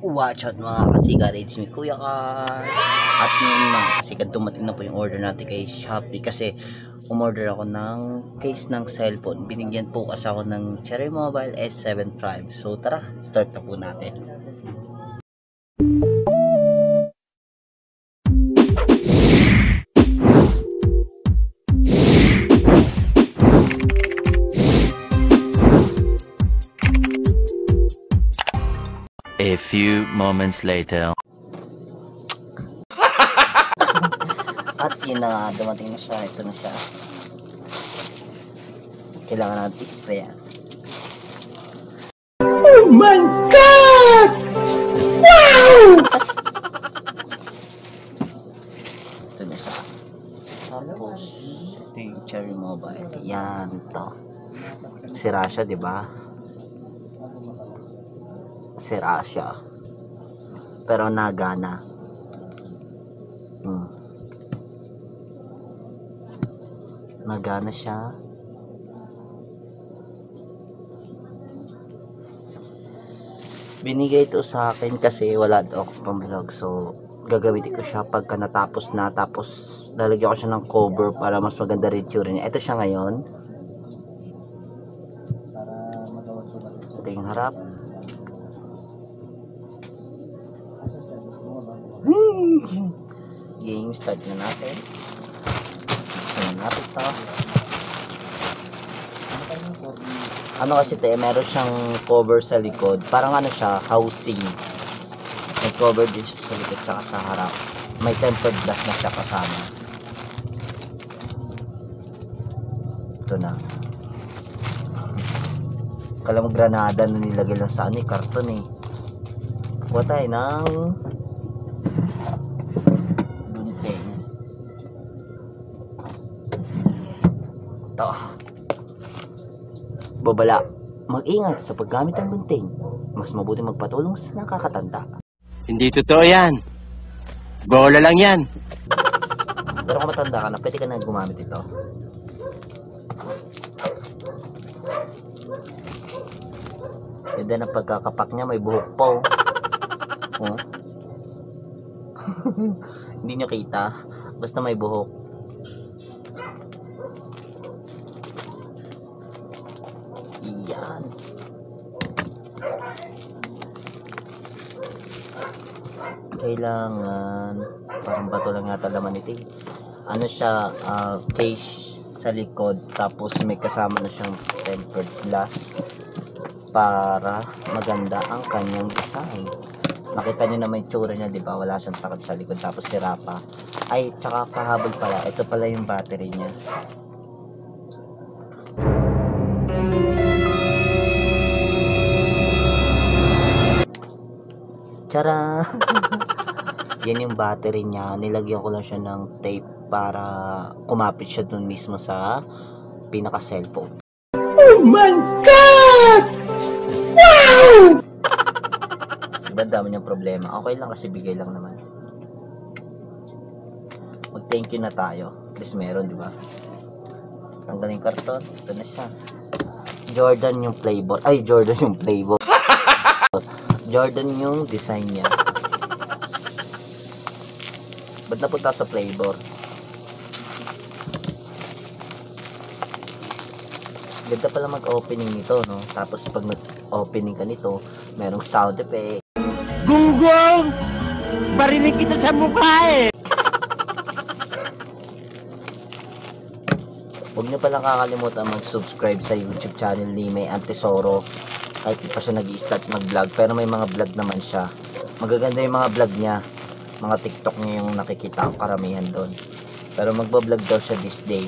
Watch out mga kasigan, it's me Kuya Car. At ngayon mga kasigan, dumating na po yung order natin kay Shopee kasi umorder ako ng case ng cellphone. Binigyan po kasi ako ng Cherry Mobile S7 Prime. So tara, start na po natin. A few moments later. At yun na nga, dumating na siya. Ito na siya. Kailangan natin i-spray yan. Oh my God! Wow! Ito na siya. Tapos, ito yung Cherry Mobile. Yan to. Sira siya, diba? Sira siya. Pero nagana. Nagana siya. Binigay ito sa akin kasi wala daw ako pang vlog. So, gagamitin ko siya pagka natapos na. Tapos, lalagyan ko siya ng cover para mas maganda rin tsura niya. Ito siya ngayon. Ito yung harap. Game start na natin. Buksan na natin ito. Ano kasi ito, meron siyang cover sa likod. Parang ano siya, housing. May cover din siya sa likod saka sa harap. May tempered glass na siya kasama. Ito na. Kala mo granada na nilagay lang sa ano, karton eh. Kuha tayo ng babala. Mag-ingat sa paggamit ng gunting. Mas mabuti magpatulong sa nakakatanda. Hindi totoo yan. Bola lang yan. Pero kung matanda ka na, pwede ka na gumamit ito. Ganda ng pagkakapak niya, may buhok pa oh. Oh. Hindi nyo kita. Basta may buhok. Yan. Kailangan parang bato lang yata laman ito. Ano siya, case sa likod, tapos may kasama na siyang tempered glass para maganda ang kanyang design. Nakita niyo naman yung tsura niya, di ba? Wala siyang takip sa likod, tapos sira pa. Ay, tsaka pahabol pala. Ito pala yung battery niya. Tara! Yan yung battery niya. Nilagyan ko lang siya ng tape para kumapit siya dun mismo sa pinaka cellphone. Oh my God! Wow! Diba dami niyang problema? Okay lang kasi bigay lang naman. Mag thank you na tayo. At least meron, diba? Tanggalin karton. Ito na siya. Jordan yung flavor. Ay, Jordan yung flavor. Jordan yung design niya. Ba't napunta sa flavor? Ganda pala mag-opening nito, no? Tapos pag nag-opening ka nito, merong sound effect. Gunggong! Barinig kita sa mukha eh! Huwag niyo palang kakalimutan mag-subscribe sa YouTube channel ni May Antesoro. Kahit di pa siya nag-i-start mag-vlog, pero may mga vlog naman siya. Magaganda yung mga vlog niya. Mga TikTok niya yung nakikita ang karamihan doon. Pero magbablog daw siya this day.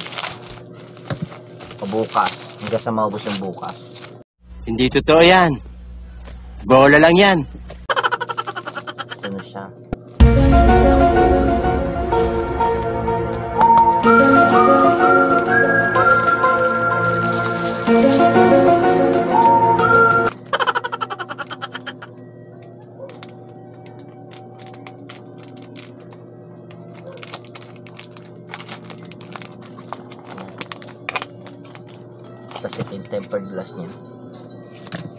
O bukas. Hanggang sa maubos yung bukas. Hindi totoo yan. Bola lang yan. Ito na siya. Tapos ito yung tempered glass niya.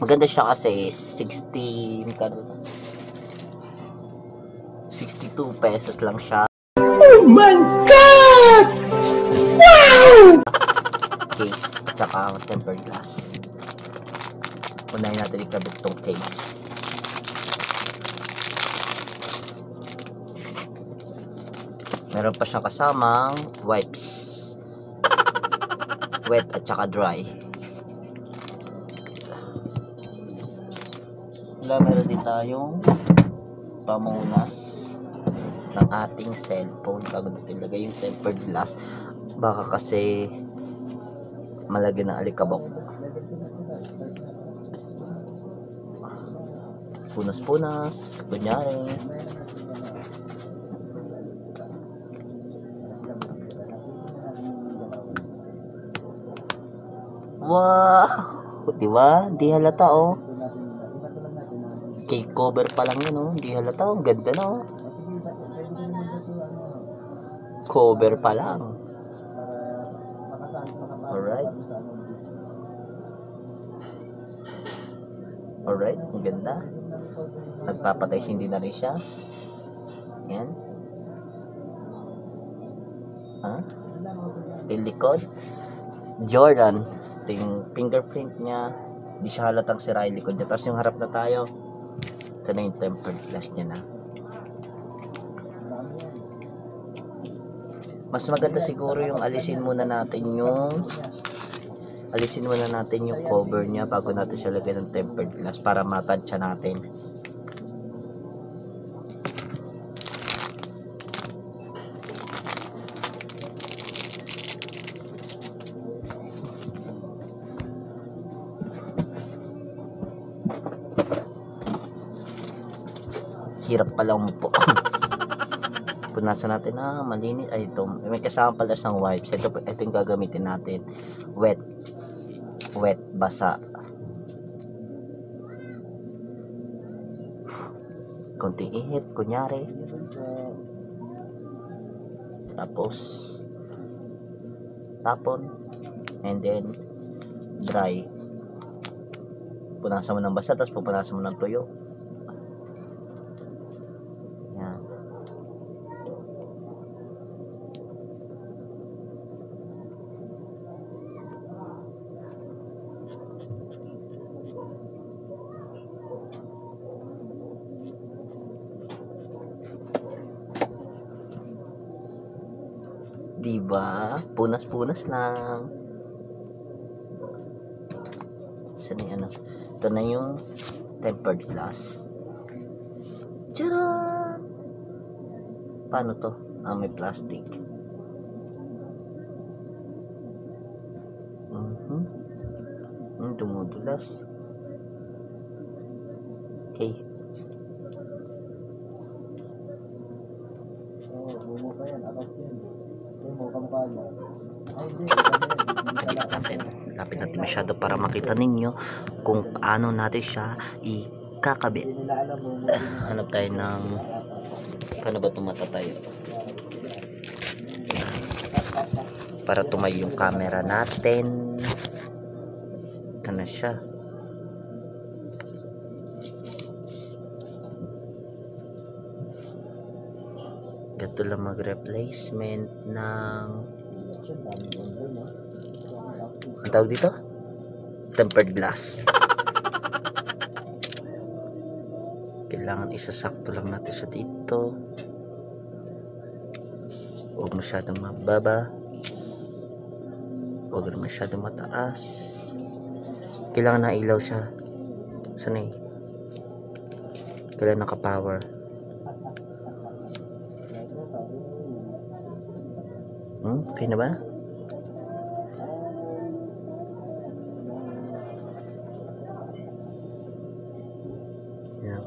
Maganda siya kasi 60 62 pesos lang siya. Oh my God! Wow! Case at saka tempered glass. Unahin natin ikabit tong case. Meron pa siyang kasamang wipes. Wet at saka dry. Meron din tayong pamunas ng ating cellphone bago natin ilagay yung tempered glass. Baka kasi malagyan ng alikabok. Punas-punas, kunyari. Wow! Diba? Di halata oh. Cake cover pa lang yun oh. Di halata oh. Ganda na oh. Cover pa lang. Alright. Alright. Ang ganda. Nagpapatay hindi na rin siya. Yan. Ha? Yung likod. Jordan. Ito yung fingerprint niya. Hindi siya halatang sira yung likod niya. Tapos yung harap na tayo. Ito na yung tempered glass niya na. Mas maganda siguro yung alisin muna natin yung cover niya bago natin siya lagyan ng tempered glass para matansya natin. Hirap pala umupo. Punasan natin na malinis. Ay, ito. May kasama pala siyang wipes. Ito yung gagamitin natin. Wet, basa. Konting ihip, kunyari. Tapos, tapon. And then, dry. Punasan mo ng basa, tapos pupunasan mo ng tuyo. Diba? Punas-punas lang. Saan yung ano? Ito na yung tempered glass. Tcharan! Paano to? May plastic. Dumudulas. Okay. Lapit natin masyado para makita ninyo kung paano natin siya ikakabit. Hanap tayo ng paano ba tumatatayo para tumayo yung camera natin. Ito na siya. Gato lang mag-replacement ng ang tawag dito? Tempered glass. Kailangan isasakto lang natin siya dito. Huwag masyadong mababa. Huwag rin masyadong mataas. Kailangan na ilaw siya. Saan eh? Kailangan naka-power. Okay na ba? Yan.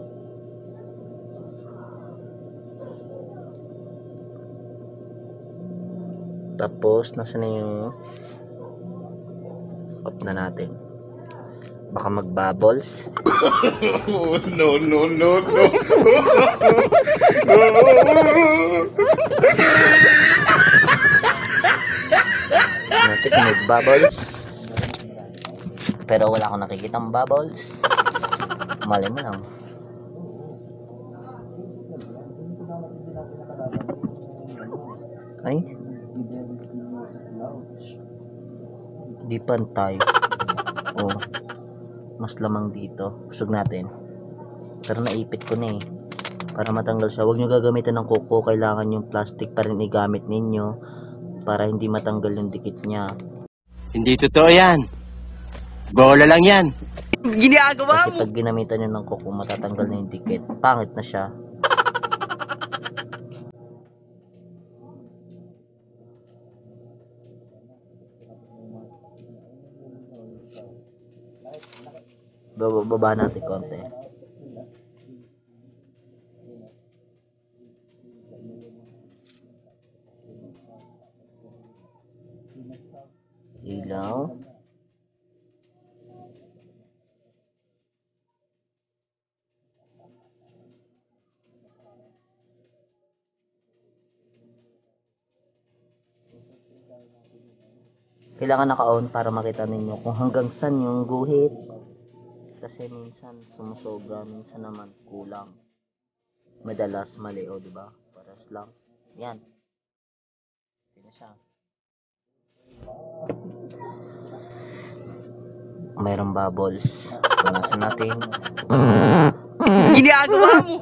Tapos, nasa na yung off na natin. Baka mag-bubbles. No. Natin kung mag-bubbles. Pero wala akong nakikitang bubbles. Malay mo lang. Ay, di pantay. Oh, mas lamang dito. Usog natin. Pero naipit ko na eh. Para matanggal siya. Huwag nyo gagamitin ng kuko. Kailangan yung plastic pa rin igamit ninyo para hindi matanggal yung dikit niya. Hindi totoo yan. Bola lang yan. Kasi pag ginamitan nyo ng kuko, matatanggal na yung dikit. Pangit na siya. Baba natin konti. Ilaw. Kailangan naka-on para makita ninyo kung hanggang saan yung guhit. Kasi minsan sumusobra, minsan naman kulang. Madalas mali, o diba? Paras lang. Yan. Hindi na siya. Mayroong bubbles. Punasan natin. Ginagawa mo!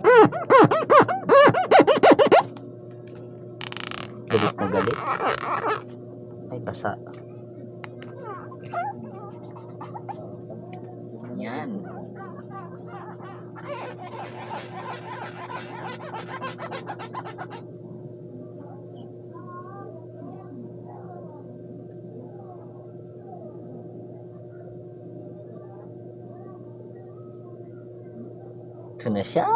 Galit na galit. Ay, basa. Yan. Ito na siya.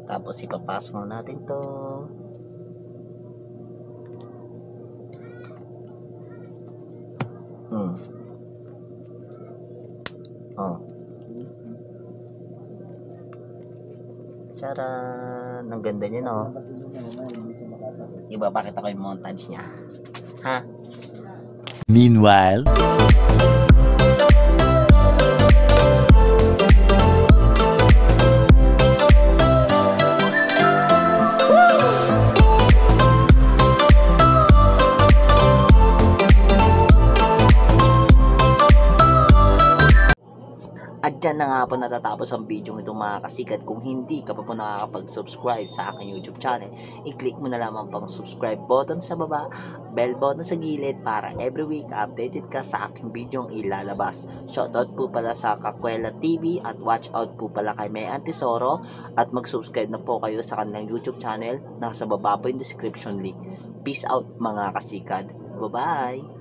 Tapos ipapasok na natin to. Oh. Charan! Ang ganda niya, no? Ibapakita ko yung montage niya. Ha? Meanwhile, At dyan na nga po natatapos ang video ito mga kasikat. Kung hindi ka pa po nakakapag-subscribe sa aking YouTube channel, i-click mo na lamang pang subscribe button sa baba, bell button sa gilid para every week updated ka sa aking video ang ilalabas. Shoutout po pala sa Kakwela TV at watch out po pala kay May Antisoro at mag-subscribe na po kayo sa kanilang YouTube channel. Nasa baba po yung description link. Peace out mga kasikat. Bye-bye!